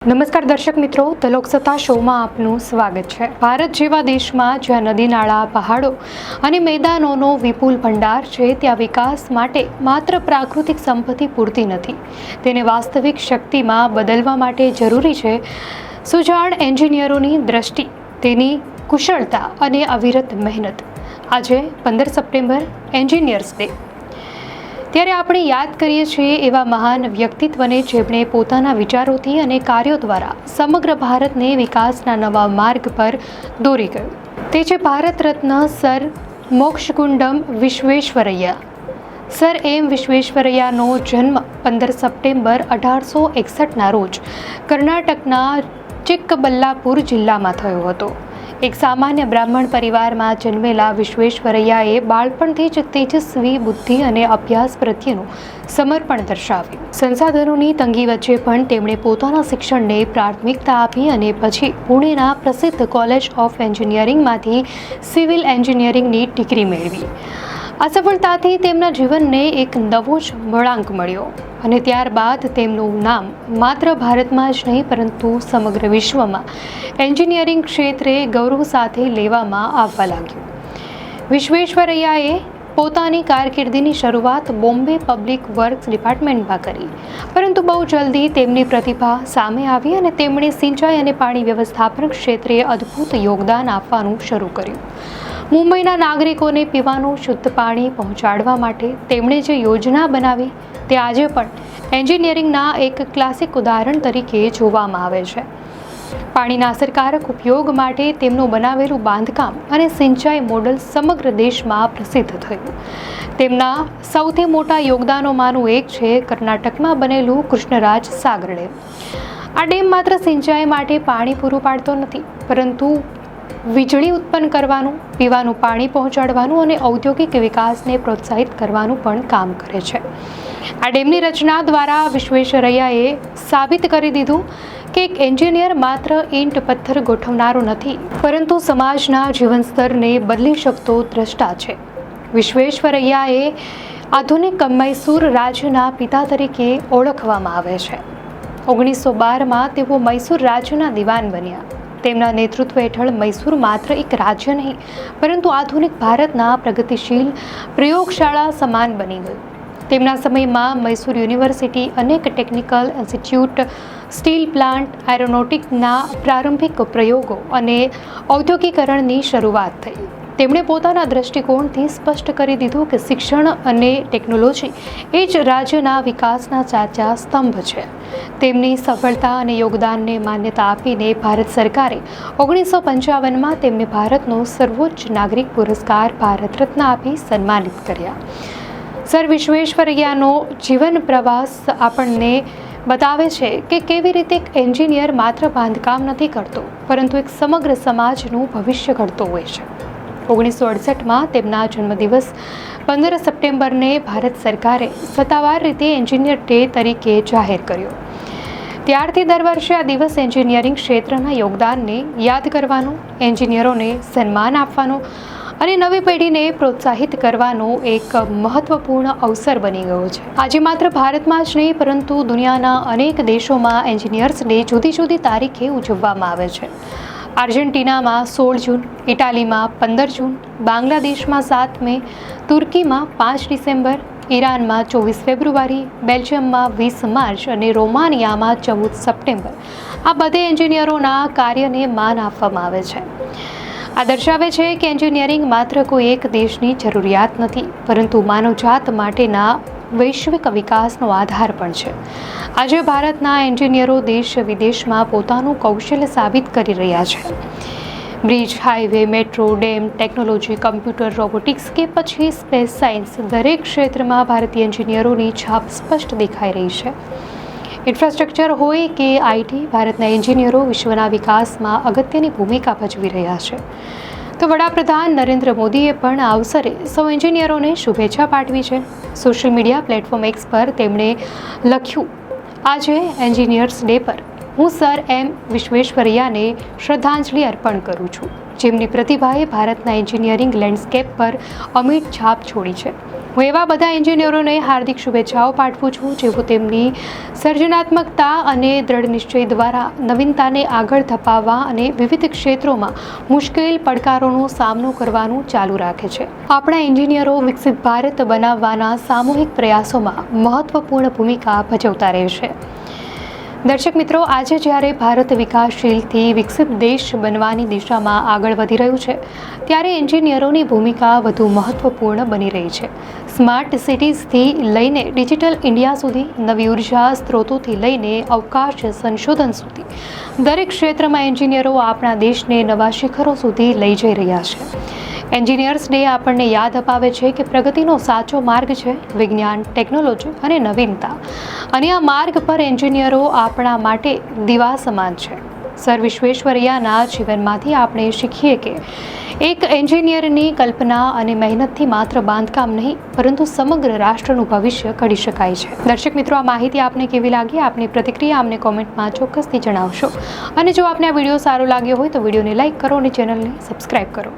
નમસ્કાર દર્શક મિત્રો, ધ લોકસત્તા શોમાં આપનું સ્વાગત છે। ભારત જેવા દેશમાં જ્યાં નદી નાળા, પહાડો અને મેદાનોનો વિપુલ ભંડાર છે, ત્યાં વિકાસ માટે માત્ર પ્રાકૃતિક સંપત્તિ પૂરતી નથી, તેને વાસ્તવિક શક્તિમાં બદલવા માટે જરૂરી છે સુજાણ એન્જિનિયરોની દ્રષ્ટિ, તેની કુશળતા અને અવિરત મહેનત। આજે 15 સપ્ટેમ્બર એન્જિનિયર્સ ડે, ત્યારે આપણે યાદ કરીએ છીએ એવા મહાન વ્યક્તિત્વને જેમણે પોતાના વિચારોથી અને કાર્યો દ્વારા સમગ્ર ભારતને વિકાસના નવા માર્ગ પર દોરી ગયું। તે છે ભારત રત્ન સર મોક્ષગુંડમ વિશ્વેશ્વરૈયા। સર એમ વિશ્વેશ્વરૈયાનો જન્મ 15 સપ્ટેમ્બર 1861ના રોજ કર્ણાટકના ચિક્કબલ્લાપુર જિલ્લામાં થયો હતો। એક સામાન્ય બ્રાહ્મણ પરિવારમાં જન્મેલા વિશ્વેશ્વરૈયાએ બાળપણથી જ તેજસ્વી બુદ્ધિ અને અભ્યાસ પ્રત્યેનું સમર્પણ દર્શાવ્યું। સંસાધનોની તંગી વચ્ચે પણ તેમણે પોતાના શિક્ષણને પ્રાથમિકતા આપી અને પછી પુણેના પ્રસિદ્ધ કોલેજ ઓફ એન્જિનિયરિંગમાંથી સિવિલ એન્જિનિયરિંગની ડિગ્રી મેળવી। આ સફળતાથી તેમના જીવનને એક નવો જ વળાંક મળ્યો અને ત્યારબાદ તેમનું નામ માત્ર ભારતમાં જ નહીં પરંતુ સમગ્ર વિશ્વમાં એન્જિનિયરિંગ ક્ષેત્રે ગૌરવ સાથે લેવામાં આવવા લાગ્યું। વિશ્વેશ્વરૈયાએ પોતાની કારકિર્દીની શરૂઆત બોમ્બે પબ્લિક વર્ક્સ ડિપાર્ટમેન્ટમાં કરી, પરંતુ બહુ જલ્દી તેમની પ્રતિભા સામે આવી અને તેમણે સિંચાઈ અને પાણી વ્યવસ્થાપન ક્ષેત્રે અદ્ભુત યોગદાન આપવાનું શરૂ કર્યું। મુંબઈના નાગરિકોને પીવાનું શુદ્ધ પાણી પહોંચાડવા માટે તેમણે જે યોજના બનાવી તે આજે પણ એન્જિનિયરિંગના એક ક્લાસિક ઉદાહરણ તરીકે જોવામાં આવે છે। પાણીના અસરકારક ઉપયોગ માટે તેમનું બનાવેલું બાંધકામ અને સિંચાઈ મોડલ સમગ્ર દેશમાં પ્રસિદ્ધ થયું। તેમના સૌથી મોટા યોગદાનોમાંનું એક છે કર્ણાટકમાં બનેલું કૃષ્ણરાજ સાગર ડેમ। આ ડેમ માત્ર સિંચાઈ માટે પાણી પૂરું પાડતો નથી, પરંતુ વીજળી ઉત્પન્ન કરવાનું, પીવાનું પાણી પહોંચાડવાનું અને ઔદ્યોગિક વિકાસને પ્રોત્સાહિત કરવાનું પણ કામ કરે છે। આ ડેમની રચના દ્વારા વિશ્વેશ્વરૈયાએ સાબિત કરી દીધું કે એક એન્જિનિયર માત્ર ઈંટ પથ્થર ગોઠવનારો નથી, પરંતુ સમાજના જીવન સ્તરને બદલી શકતો દ્રષ્ટા છે। વિશ્વેશ્વરૈયાએ આધુનિક મૈસૂર રાજ્યના પિતા તરીકે ઓળખવામાં આવે છે। 1912માં તેઓ મૈસૂર રાજ્યના દિવાન બન્યા। તેમના નેતૃત્વ હેઠળ મૈસૂર માત્ર એક રાજ્ય નહીં પરંતુ આધુનિક ભારતના પ્રગતિશીલ પ્રયોગશાળા સમાન બની ગયું। તેમના સમયમાં મૈસૂર યુનિવર્સિટી, અનેક ટેકનિકલ ઇન્સ્ટિટ્યૂટ, સ્ટીલ પ્લાન્ટ, એરોનોટિકના પ્રારંભિક પ્રયોગો અને ઔદ્યોગિકરણની શરૂઆત થઈ। તેમણે પોતાના દૃષ્ટિકોણથી સ્પષ્ટ કરી દીધું કે શિક્ષણ અને ટેકનોલોજી એ જ રાજ્યના વિકાસના સાચા સ્તંભ છે। તેમની સફળતા અને યોગદાનને માન્યતા આપીને ભારત સરકારે 1955માં તેમને ભારતનો સર્વોચ્ચ નાગરિક પુરસ્કાર ભારત રત્ન આપી સન્માનિત કર્યા। સર વિશ્વેશ્વરૈયાનો જીવન પ્રવાસ આપણને બતાવે છે કે કેવી રીતે એક એન્જિનિયર માત્ર બાંધકામ નથી કરતો, પરંતુ એક સમગ્ર સમાજનું ભવિષ્ય ઘડતો હોય છે। 1968માં તેમના જન્મદિવસ 15 સપ્ટેમ્બરને ભારત સરકારે સત્તાવાર રીતે એન્જિનિયર ડે તરીકે જાહેર કર્યો। ત્યારથી દર વર્ષે આ દિવસ એન્જિનિયરિંગ ક્ષેત્રના યોગદાનને યાદ કરવાનો, એન્જિનિયરોને સન્માન આપવાનો અને નવી પેઢીને પ્રોત્સાહિત કરવાનો એક મહત્વપૂર્ણ અવસર બની ગયો છે। આજે માત્ર ભારતમાં જ નહીં પરંતુ દુનિયાના અનેક દેશોમાં એન્જિનિયર્સ ડે જુદી જુદી તારીખે ઉજવવામાં આવે છે। આર્જેન્ટિનામાં 16 જૂન, ઇટાલીમાં 15 જૂન, બાંગ્લાદેશમાં 7 મે, તુર્કીમાં 5 ડિસેમ્બર, ઈરાનમાં 24 ફેબ્રુઆરી, બેલ્જિયમમાં 20 માર્ચ અને રોમાનિયામાં 14 સપ્ટેમ્બર આ બધે એન્જિનિયરોના કાર્યને માન આપવામાં આવે છે। આ દર્શાવે છે કે એન્જિનિયરિંગ માત્ર કોઈ એક દેશની જરૂરિયાત નથી, પરંતુ માનવજાત માટેના વૈશ્વિક વિકાસનો આધાર પણ છે। આજે ભારતના એન્જિનિયરો દેશ વિદેશમાં પોતાનું કૌશલ્ય સાબિત કરી રહ્યા છે। Bridge, highway, metro, dam, technology, computer, robotics કે પછી સ્પેસ સાયન્સ, દરેક ક્ષેત્રમાં ભારતીય એન્જિનિયરોની છાપ સ્પષ્ટ દેખાઈ રહી છે। ઇન્ફ્રાસ્ટ્રક્ચર હોય કે આઈટી, ભારતના એન્જિનિયરો વિશ્વના વિકાસમાં અગત્યની ભૂમિકા ભજવી રહ્યા છે। તો વડાપ્રધાન નરેન્દ્ર મોદીએ પણ આ અવસરે સૌ એન્જિનિયરોને શુભેચ્છા પાઠવી છે। સોશિયલ મીડિયા પ્લેટફોર્મ એક્સ પર તેમણે લખ્યું, આજે એન્જિનિયર્સ ડે પર હું સર એમ વિશ્વેશ્વરૈયાને શ્રદ્ધાંજલિ અર્પણ કરું છું। જેમની પ્રતિભાએ ભારતના એન્જિનિયરિંગ લેન્ડસ્કેપ પર અમિટ છાપ છોડી છે. હું એવા બધા એન્જિનિયરોને હાર્દિક શુભેચ્છાઓ પાઠવું છું જેઓ તેમની સર્જનાત્મકતા અને દ્રઢ નિશ્ચય દ્વારા નવીનતાને આગળ ધપાવવા અને વિવિધ ક્ષેત્રોમાં મુશ્કેલ પડકારોનો સામનો કરવાનું ચાલુ રાખે છે. આપણા એન્જિનિયરો વિકસિત ભારત બનાવવાના સામૂહિક પ્રયાસોમાં મહત્વપૂર્ણ ભૂમિકા ભજવતા રહેશે. દર્શક મિત્રો, આજે જ્યારે ભારત વિકાસશીલથી વિકસિત દેશ બનવાની દિશામાં આગળ વધી રહ્યું છે, ત્યારે એન્જિનિયરોની ભૂમિકા વધુ મહત્વપૂર્ણ બની રહી છે. સ્માર્ટ સિટીઝથી લઈને ડિજિટલ ઇન્ડિયા સુધી, નવી ઉર્જા સ્ત્રોતોથી લઈને અવકાશ સંશોધન સુધી દરેક ક્ષેત્રમાં એન્જિનિયરો આપણા દેશને નવા શિખરો સુધી લઈ જઈ રહ્યા છે. એન્જિનિયર્સ ડે આપણને યાદ અપાવે છે કે પ્રગતિનો સાચો માર્ગ છે વિજ્ઞાન, ટેકનોલોજી અને નવીનતા, અને આ માર્ગ પર એન્જિનિયરો આપણા માટે દીવા સમાન છે. સર વિશ્વેશ્વરૈયાના જીવનમાંથી આપણે શીખીએ કે એક એન્જિનિયરની કલ્પના અને મહેનતથી માત્ર બાંધકામ નહીં પરંતુ સમગ્ર રાષ્ટ્રનું ભવિષ્ય ઘડી શકાય છે. દર્શક મિત્રો, આ માહિતી આપને કેવી લાગી? આપની પ્રતિક્રિયા અમને કોમેન્ટમાં ચોક્કસથી જણાવશો. અને જો આપને આ વિડીયો સારો લાગ્યો હોય તો વિડીયોને લાઇક કરો અને ચેનલને સબસ્ક્રાઇબ કરો.